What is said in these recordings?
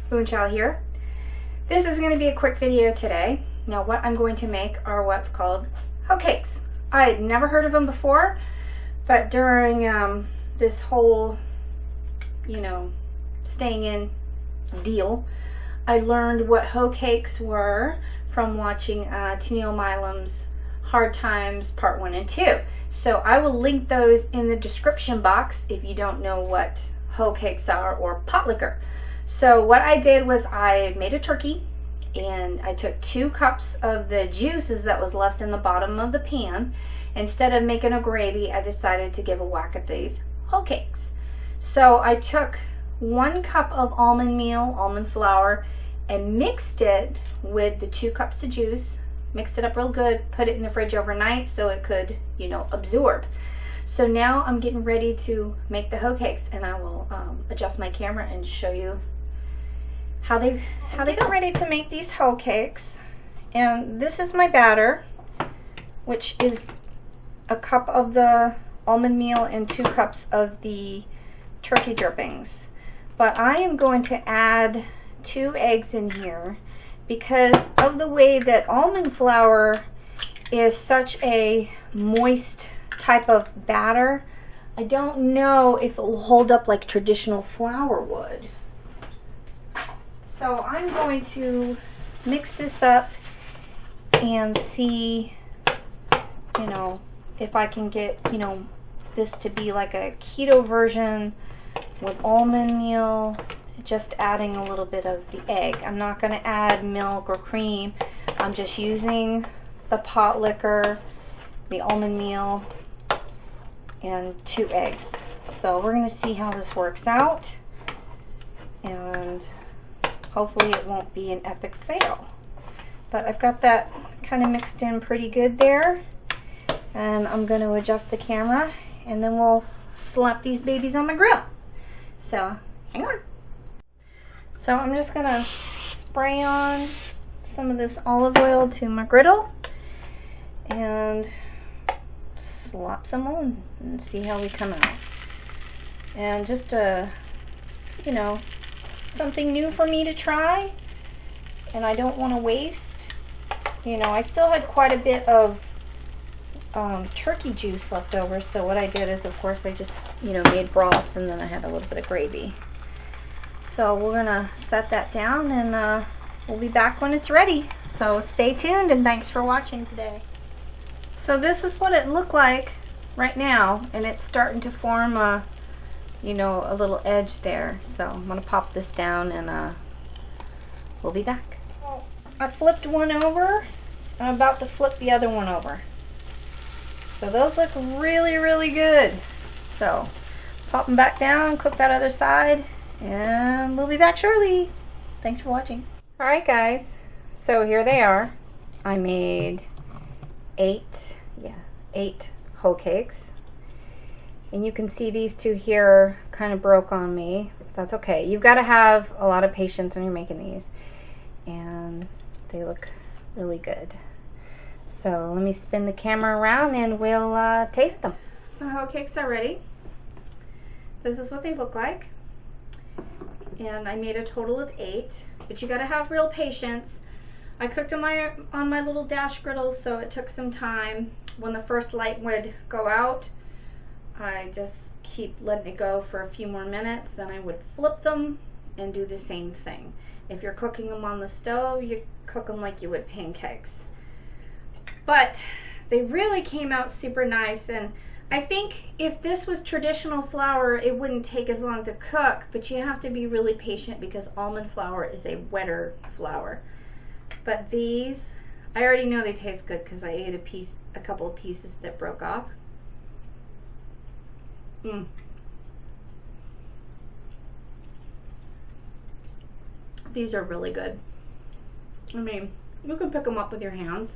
Voon here. This is going to be a quick video today. Now what I'm going to make are what's called hoe cakes. I'd never heard of them before, but during this whole, staying in deal, I learned what hoe cakes were from watching Tennielle Milam's Hard Times Part 1 and 2. So I will link those in the description box if you don't know what hoe cakes are, or pot liquor. So what I did was I made a turkey, and I took 2 cups of the juices that was left in the bottom of the pan. Instead of making a gravy, I decided to give a whack at these hoe cakes. So I took 1 cup of almond meal, almond flour, and mixed it with the 2 cups of juice. Mixed it up real good, put it in the fridge overnight so it could, absorb. So now I'm getting ready to make the hoe cakes, and I will adjust my camera and show you how they get ready to make these hoe cakes. And this is my batter, which is a cup of the almond meal and 2 cups of the turkey drippings. But I am going to add 2 eggs in here because of the way that almond flour is such a moist type of batter. I don't know if it will hold up like traditional flour would. So I'm going to mix this up and see, if I can get, this to be like a keto version with almond meal, just adding a little bit of the egg. I'm not going to add milk or cream. I'm just using the pot liquor, the almond meal, and 2 eggs. So we're going to see how this works out, and hopefully it won't be an epic fail. But I've got that kind of mixed in pretty good there, and I'm going to adjust the camera, and then we'll slap these babies on my grill. So hang on. So I'm just going to spray on some of this olive oil to my griddle and slap some on and see how we come out. And just something new for me to try, and I don't want to waste. I still had quite a bit of turkey juice left over, so what I did is, of course, I just made broth, and then I had a little bit of gravy. So we're gonna set that down, and we'll be back when it's ready. So stay tuned, and thanks for watching today. So this is what it looked like right now, and it's starting to form a a little edge there. So I'm gonna pop this down, and we'll be back. I flipped one over. I'm about to flip the other one over. So those look really, really good. So pop them back down, cook that other side, and we'll be back shortly. Thanks for watching. Alright guys, so here they are. I made 8 hoe cakes. And you can see these 2 here kind of broke on me. That's okay. You've got to have a lot of patience when you're making these. And they look really good. So let me spin the camera around and we'll taste them. The hoe cakes are ready. This is what they look like. And I made a total of 8. But you got to have real patience. I cooked on my little dash griddle, so it took some time. When the first light would go out, I just keep letting it go for a few more minutes, then I would flip them and do the same thing. If you're cooking them on the stove, you cook them like you would pancakes. But they really came out super nice, and I think if this was traditional flour, it wouldn't take as long to cook, but you have to be really patient because almond flour is a wetter flour. But these, I already know they taste good because I ate a couple of pieces that broke off. These are really good. I mean, you can pick them up with your hands.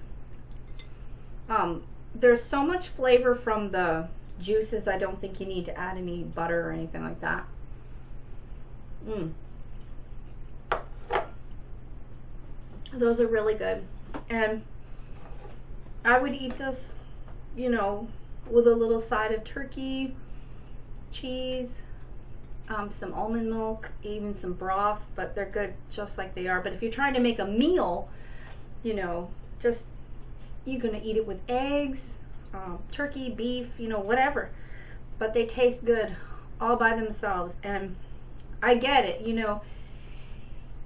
There's so much flavor from the juices, I don't think you need to add any butter or anything like that. Those are really good. And I would eat this, with a little side of turkey, cheese, some almond milk, even some broth, but they're good just like they are. But if you're trying to make a meal, you know, just, you're gonna eat it with eggs, turkey, beef, you know, whatever. But they taste good all by themselves, and I get it, you know,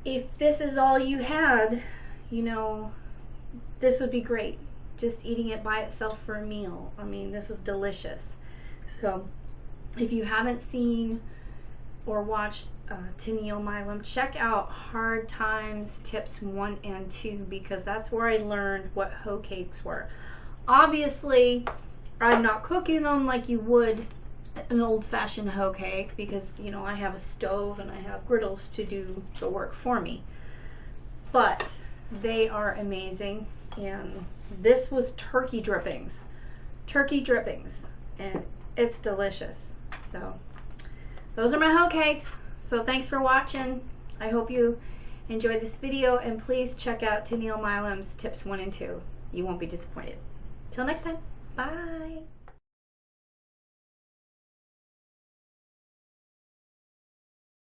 if this is all you had, you know, this would be great. Just eating it by itself for a meal. I mean, this is delicious. So if you haven't seen or watched Tennielle Milam, check out Hard Times Tips 1 and 2, because that's where I learned what hoe cakes were. Obviously, I'm not cooking them like you would an old-fashioned hoe cake, because, you know, I have a stove and I have griddles to do the work for me. But they are amazing, and this was turkey drippings, and it's delicious. So those are my hoe cakes. So thanks for watching. I hope you enjoyed this video, and please check out Tennielle Milam's Tips 1 and 2. You won't be disappointed. Till next time, bye.